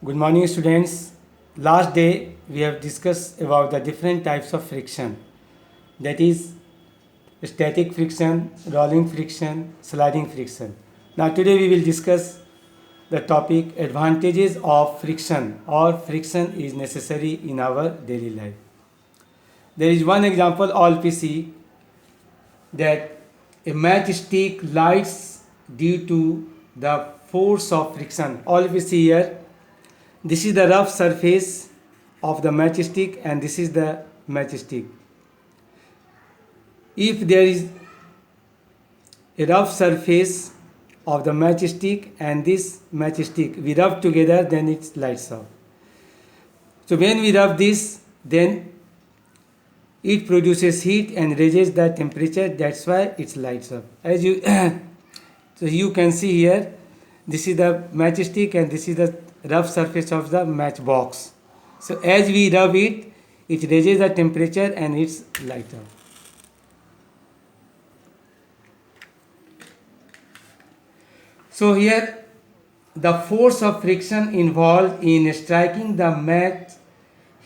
Good morning, students. Last day we have discussed about the different types of friction, that is static friction, rolling friction, sliding friction. Now today we will discuss the topic advantages of friction or friction is necessary in our daily life. There is one example all PC that a matchstick lights due to the force of friction. All we see here, this is the rough surface of the matchstick and this is the matchstick. If there is a rough surface of the matchstick and this matchstick, we rub together, then it lights up. So when we rub this, then it produces heat and raises the temperature, that's why it lights up. As you so you can see here, this is the matchstick and this is the rough surface of the matchbox. So as we rub it, it raises the temperature and it's light up. So here the force of friction involved in striking the match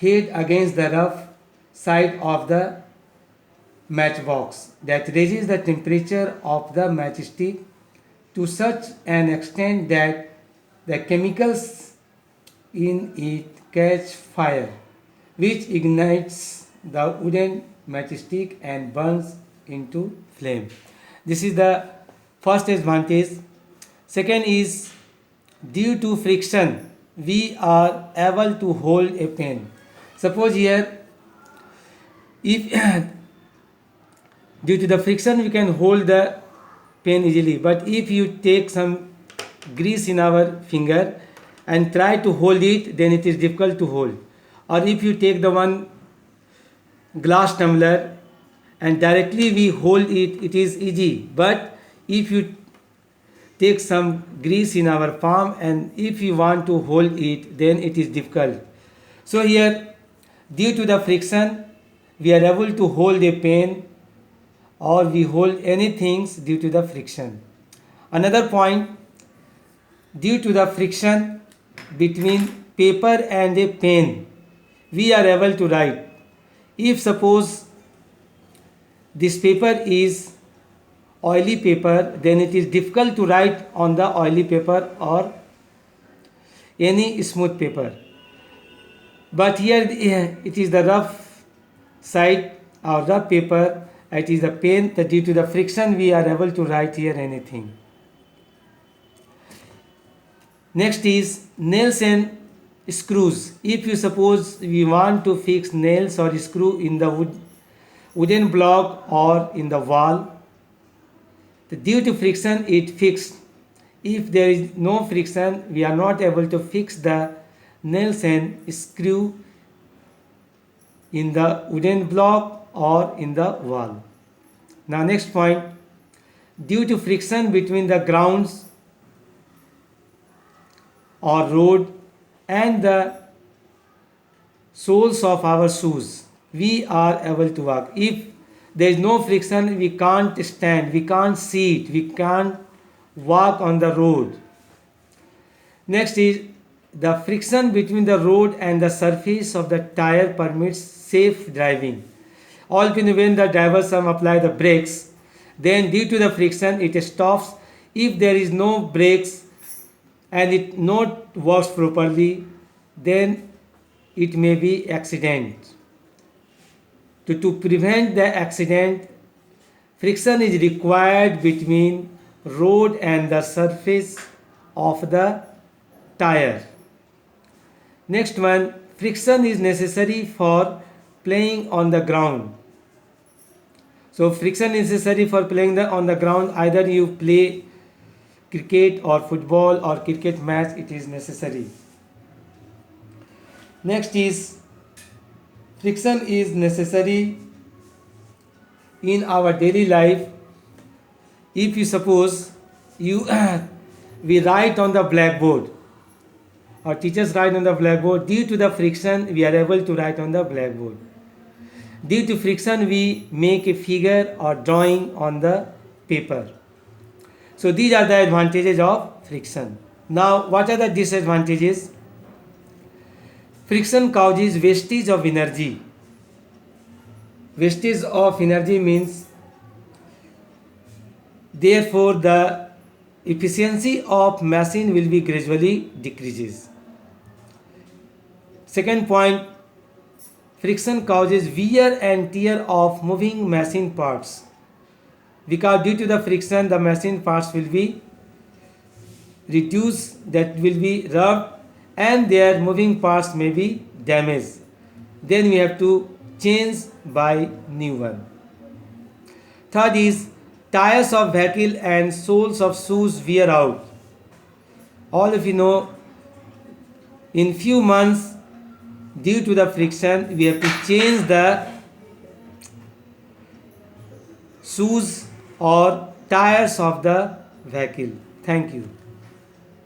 head against the rough side of the matchbox that raises the temperature of the matchstick to such an extent that the chemicals in it catch fire, which ignites the wooden matchstick and burns into flame. This is the first advantage. Second is, due to friction we are able to hold a pen. Suppose here, if due to the friction we can hold the pen easily, but if you take some grease in our finger and try to hold it, then it is difficult to hold. Or if you take the one glass tumbler and directly we hold it, it is easy. But if you take some grease in our palm and if you want to hold it, then it is difficult. So here, due to the friction, we are able to hold a pen or we hold anything due to the friction. Another point, due to the friction between paper and a pen, we are able to write. If suppose this paper is oily paper, then it is difficult to write on the oily paper or any smooth paper. But here it is the rough side or rough paper, it is the pen, that due to the friction we are able to write here anything. Next is nails and screws. If you suppose we want to fix nails or screw in the wooden block or in the wall, due to friction it fixed. If there is no friction, we are not able to fix the nails and screw in the wooden block or in the wall. Now next point, due to friction between the grounds or road and the soles of our shoes, we are able to walk. If there is no friction, we can't stand, we can't sit, we can't walk on the road. Next is, the friction between the road and the surface of the tire permits safe driving. When the driver apply the brakes, then due to the friction it stops. If there is no brakes and it not works properly, then it may be accident. To prevent the accident, friction is required between road and the surface of the tire. Next one, friction is necessary for playing on the ground. So friction is necessary for playing on the ground. Either you play cricket or football or cricket match, it is necessary. Next is, friction is necessary in our daily life. If you suppose we write on the blackboard, our teachers write on the blackboard, due to the friction we are able to write on the blackboard. Due to friction we make a figure or drawing on the paper. So these are the advantages of friction. Now what are the disadvantages? Friction causes wastage of energy. Wastage of energy means therefore the efficiency of machine will be gradually decreases. Second point, friction causes wear and tear of moving machine parts, because due to the friction the machine parts will be reduced, that will be rubbed, and their moving parts may be damaged. Then we have to change by new one. Third is tires of vehicle and soles of shoes wear out. All of you know, in few months, due to the friction, we have to change the shoes or tires of the vehicle. Thank you.